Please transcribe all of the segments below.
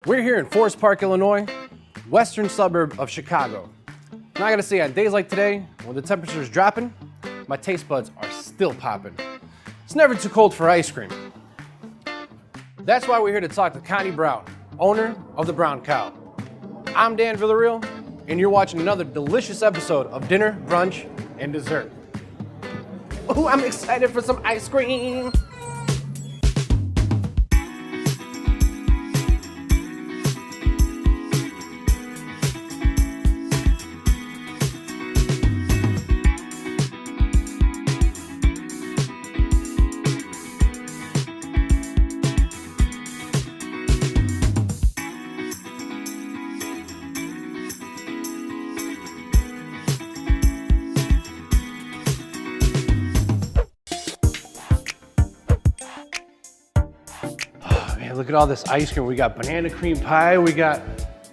We're here in Forest Park, Illinois, western suburb of Chicago. And I gotta say, on days like today, when the temperature's dropping, my taste buds are still popping. It's never too cold for ice cream. That's why we're here to talk to Connie Brown, owner of the Brown Cow. I'm Dan Villarreal, and you're watching another delicious episode of Dinner, Brunch, and Dessert. Oh, I'm excited for some ice cream. Look at all this ice cream. We got banana cream pie, we got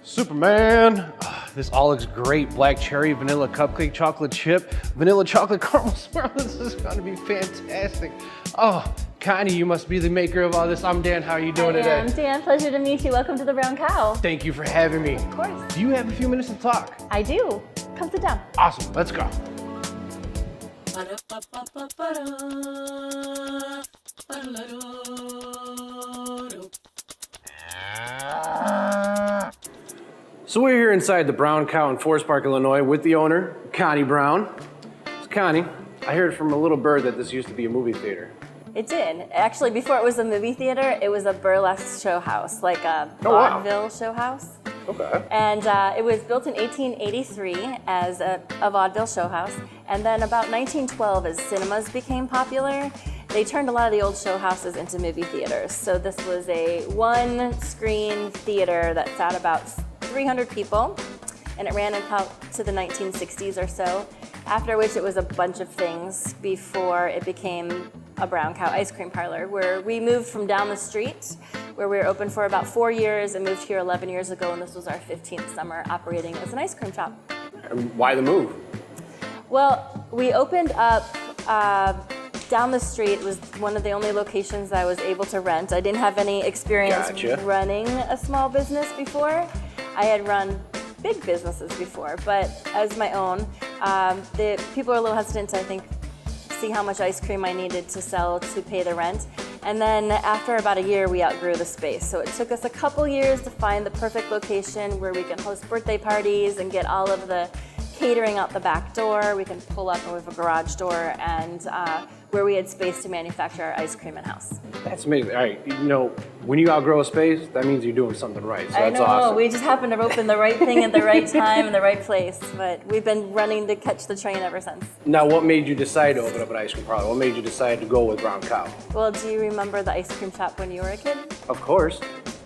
Superman. This all looks great. Black cherry, vanilla cupcake, chocolate chip, vanilla chocolate caramel swirl. This is gonna be fantastic. Oh, Connie, you must be the maker of all this. I'm Dan, how are you doing today? I'm Dan, pleasure to meet you. Welcome to the Brown Cow. Thank you for having me. Of course. Do you have a few minutes to talk? I do. Come sit down. Awesome, let's go. So we're here inside the Brown Cow in Forest Park, Illinois with the owner, Connie Brown. So Connie, I heard from a little bird that this used to be a movie theater. It did. Actually, before it was a movie theater, it was a burlesque show house, like a vaudeville show house. Okay. And it was built in 1883 as a vaudeville show house. And then about 1912, as cinemas became popular, they turned a lot of the old show houses into movie theaters. So this was a one-screen theater that sat about 300 people, and it ran until to the 1960s or so, after which it was a bunch of things before it became a Brown Cow ice cream parlor, where we moved from down the street, where we were open for about 4 years, and moved here 11 years ago, and this was our 15th summer operating as an ice cream shop. And why the move? Well, we opened up down the street. Was one of the only locations I was able to rent. I didn't have any experience running a small business before. I had run big businesses before, but as my own, the people are a little hesitant to, I think, see how much ice cream I needed to sell to pay the rent. And then after about a year, we outgrew the space. So it took us a couple years to find the perfect location where we can host birthday parties and get all of the catering out the back door. We can pull up and we have a garage door, and where we had space to manufacture our ice cream in-house. That's amazing. All right, you know, when you outgrow a space, that means you're doing something right. So that's awesome. We just happened to open the right thing at the right time in the right place. But we've been running to catch the train ever since. Now, what made you decide to open up an ice cream parlor? What made you decide to go with Brown Cow? Well, do you remember the ice cream shop when you were a kid? Of course.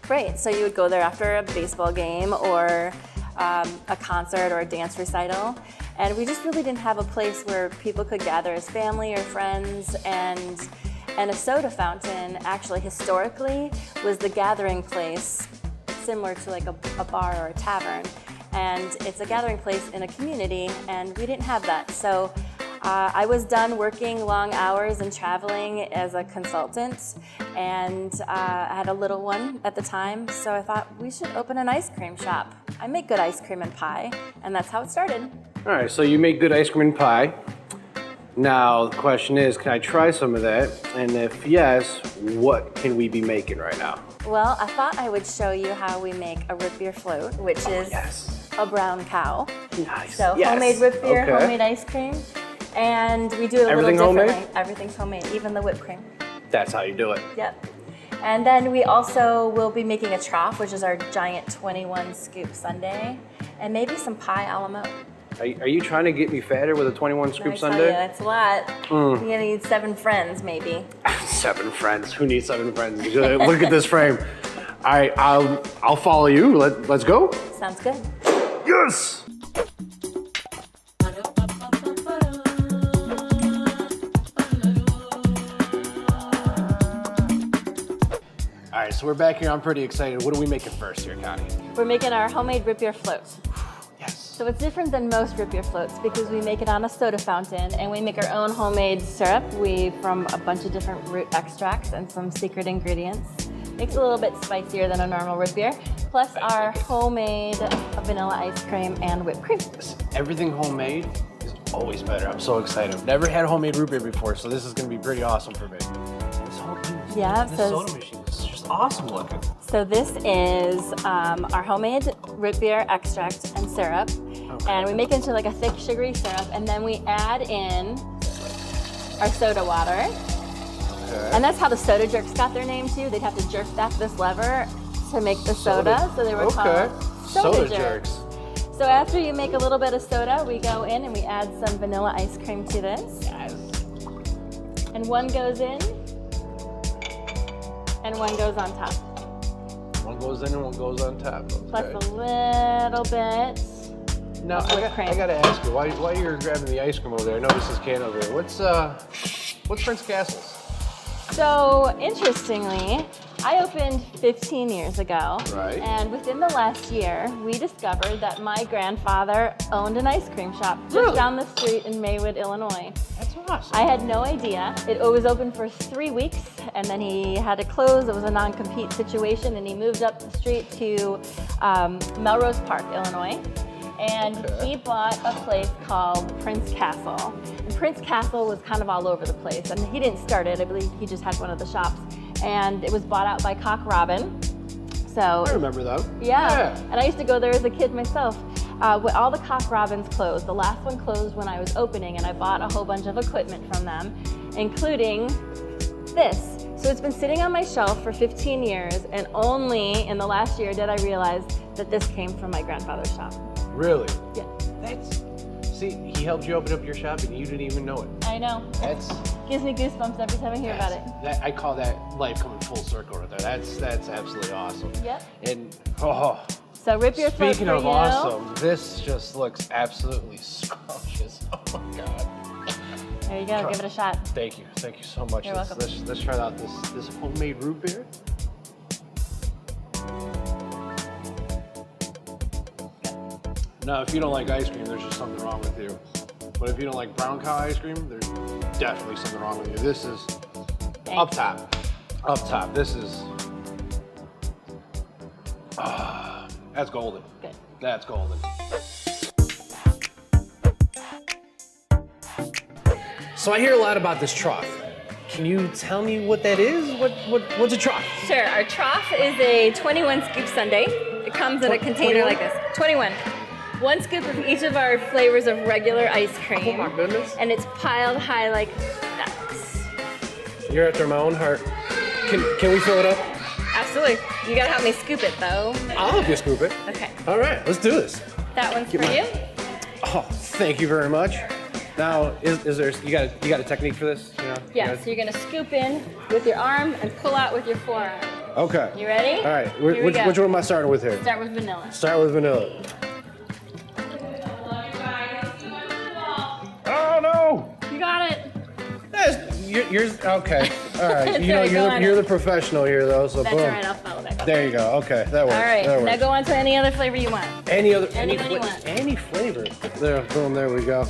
Right, so you would go there after a baseball game or a concert or a dance recital. And we just really didn't have a place where people could gather as family or friends, and a soda fountain actually historically was the gathering place, similar to like a bar or a tavern. And it's a gathering place in a community, and we didn't have that. So I was done working long hours and traveling as a consultant, and I had a little one at the time, so I thought we should open an ice cream shop. I make good ice cream and pie, and that's how it started. All right, so you make good ice cream and pie. Now, the question is, can I try some of that? And if yes, what can we be making right now? Well, I thought I would show you how we make a root beer float, which is a Brown Cow. Nice. So homemade root beer, homemade ice cream. And we do it a little differently. Homemade? Everything's homemade, even the whipped cream. That's how you do it. Yep. And then we also will be making a trough, which is our giant 21 scoop sundae, and maybe some pie a la mode. Are you trying to get me fatter with a 21 scoop sundae? I tell you, it's a lot. You're gonna need 7 friends, maybe. 7 friends? Who needs 7 friends? Look at this frame. All right, I'll follow you. Let's go. Sounds good. Yes. All right, so we're back here. I'm pretty excited. What are we making first here, Connie? We're making our homemade root beer float. Yes. So it's different than most root beer floats because we make it on a soda fountain, and we make our own homemade syrup from a bunch of different root extracts and some secret ingredients. Makes it a little bit spicier than a normal root beer. Plus our homemade vanilla ice cream and whipped cream. Everything homemade is always better. I'm so excited. I've never had homemade root beer before, so this is gonna be pretty awesome for me. This soda machine is just awesome looking. So this is our homemade root beer extract and syrup. Okay. And we make it into like a thick sugary syrup, and then we add in our soda water. Okay. And that's how the soda jerks got their name too. They'd have to jerk this lever to make the soda, so they were called soda jerks. So after you make a little bit of soda, we go in and we add some vanilla ice cream to this. Yes. And one goes in, and one goes on top. One goes in and one goes on top. Okay. Plus a little bit. Now I gotta ask you, why you're grabbing the ice cream over there? I know this is can over there. What's Prince Castle's? So interestingly, I opened 15 years ago. Right. And within the last year, we discovered that my grandfather owned an ice cream shop just down the street in Maywood, Illinois. That's awesome. I had no idea. It was open for 3 weeks, and then he had to close. It was a non-compete situation, and he moved up the street to Melrose Park, Illinois. And he bought a place called Prince Castle. And Prince Castle was kind of all over the place. And he didn't start it, I believe he just had one of the shops. And it was bought out by Cock Robin. So I remember that. Yeah. And I used to go there as a kid myself. When all the Cock Robins closed, the last one closed when I was opening, and I bought a whole bunch of equipment from them, including this. So it's been sitting on my shelf for 15 years, and only in the last year did I realize that this came from my grandfather's shop. Really? Yeah. See, he helped you open up your shop and you didn't even know it. I know. Gives me goosebumps every time I hear about it. I call that life coming full circle right there. That's absolutely awesome. Yep. And so rip your throat speaking of awesome, this just looks absolutely scrumptious. Oh my god. There you go. Give it a shot. Thank you so much. You're welcome. Let's try out this homemade root beer. Now, if you don't like ice cream, there's just something wrong with you. But if you don't like brown cow ice cream, there's definitely something wrong with you. This is up top. This is, that's golden. Good. That's golden. So I hear a lot about this trough. Can you tell me what that is? What's a trough? Sure. Our trough is a 21 scoop sundae. It comes in a container 21? like this. 21. 1 scoop of each of our flavors of regular ice cream. Oh my goodness. And it's piled high like that. You're after my own heart. Can we fill it up? Absolutely. You gotta help me scoop it though. I'll help you scoop it. Okay. All right, let's do this. That one's for you. Oh, thank you very much. Now, is there you got a technique for this? You know, Yeah. So you're gonna scoop in with your arm and pull out with your forearm. Okay. You ready? All right. Which one am I starting with here? Start with vanilla. Start with vanilla. Oh no! You got it. You're okay. All right. You're the professional here though, so That's boom. all right. I'll follow that. There you go. Okay, that works. All right. That Now works. go on to any other flavor you want. Any Any one you want. Any flavor. There, boom. There we go.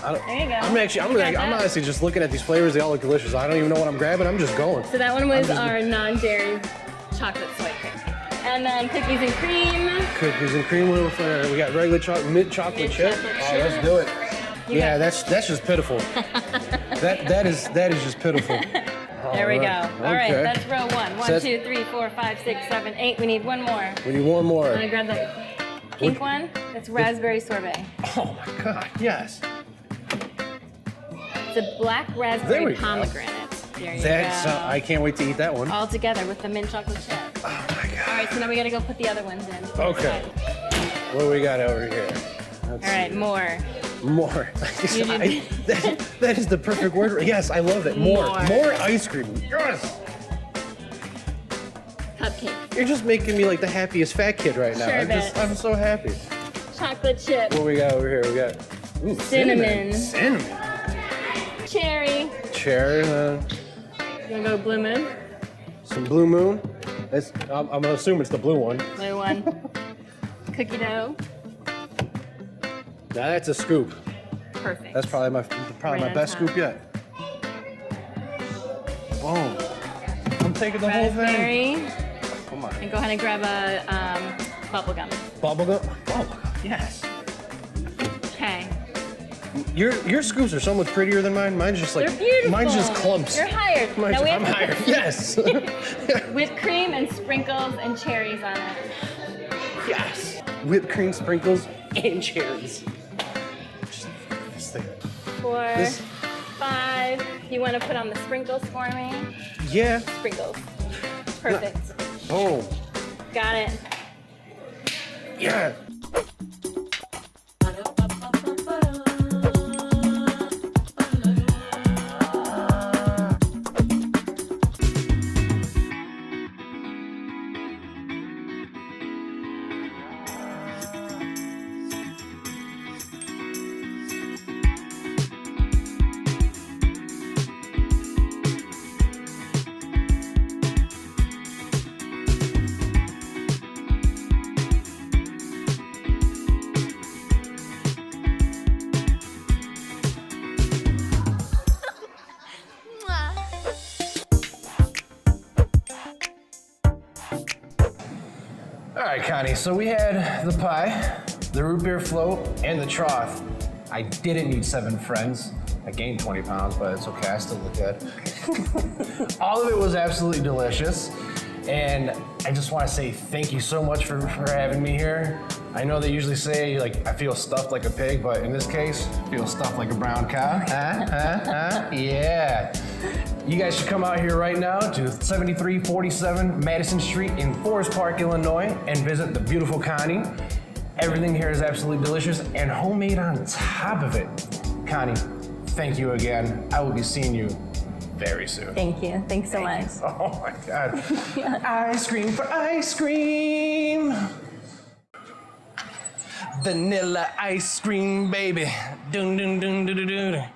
There you go. I'm honestly just looking at these flavors. They all look delicious. I don't even know what I'm grabbing. I'm just going. So that one was our non-dairy chocolate soy cream. And then cookies and cream. Cookies and cream little flavor. We got regular chocolate, mint chocolate chip. Oh, let's do it. Yeah, that's just pitiful. that is just pitiful. There we go. All right, Okay. that's row 1. 1, 2, 3, 4, 5, 6, 7, 8. We need one more. We need one more. I'm gonna grab the pink one. That's raspberry sorbet. Oh my god, yes. It's a black There we raspberry go. pomegranate. There you That's go. I can't wait to eat that one. All together with the mint chocolate chip. Oh my god. All right, so now we gotta go put the other ones in. Okay. What do we got over here? All right, more. More. You that is the perfect word. Yes, I love it. More ice cream. Yes. Cupcake. You're just making me like the happiest fat kid right now. Sure I'm so happy. Chocolate chip. What we got over here? We got Cinnamon. Cinnamon. Cherry. Cherry. You wanna go Blue Moon? Some Blue Moon. I'm gonna assume it's the blue one. Blue one. Cookie dough. Now that's a scoop. Perfect. That's probably my Right best on top. scoop yet. Boom. taking the whole thing. Raspberry. Come on. And go ahead and grab a bubble gum. Bubblegum? Bubblegum, yes. Okay. Your scoops are so much prettier than mine. Mine's just like, They're beautiful. mine's just clumps. You're hired. I'm hired, yes. Whipped cream and sprinkles and cherries on it. Yes. Whipped cream, sprinkles, and cherries. This thing. 4, 5. You want to put on the sprinkles for me? Yeah. Sprinkles. Perfect. Oh. Got it. Yeah. All right, Connie, so we had the pie, the root beer float, and the trough. I didn't need 7 friends. I gained 20 pounds, but it's okay, I still look good. All of it was absolutely delicious. And I just want to say thank you so much for having me here. I know they usually say, like, I feel stuffed like a pig, but in this case, I feel stuffed like a brown cow. Yeah. You guys should come out here right now to 7347 Madison Street in Forest Park, Illinois, and visit the beautiful Connie. Everything here is absolutely delicious and homemade on top of it. Connie, thank you again. I will be seeing you very soon. Thank you. Thanks so much. Oh my God. Ice cream for ice cream. Vanilla ice cream, baby. Dun dun dun dun dun dun.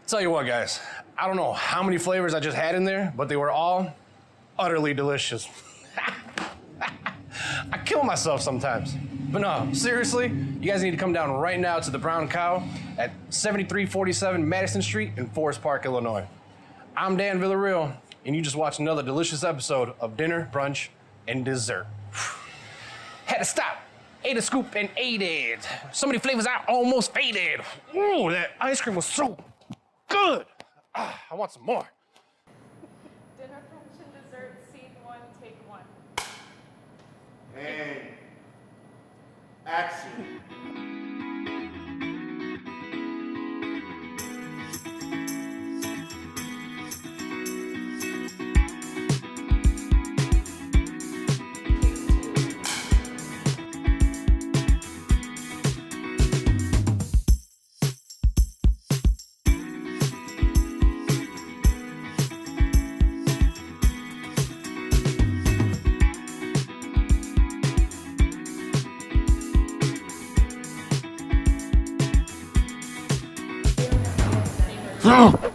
Tell you what, guys. I don't know how many flavors I just had in there, but they were all utterly delicious. I kill myself sometimes. But no, seriously, you guys need to come down right now to the Brown Cow at 7347 Madison Street in Forest Park, Illinois. I'm Dan Villarreal, and you just watched another delicious episode of Dinner, Brunch, and Dessert. Had to stop, ate a scoop, and ate it. So many flavors I almost faded. Ooh, that ice cream was so good. I want some more. Dinner, brunch, and dessert, scene 1, take 1. And action. Oh.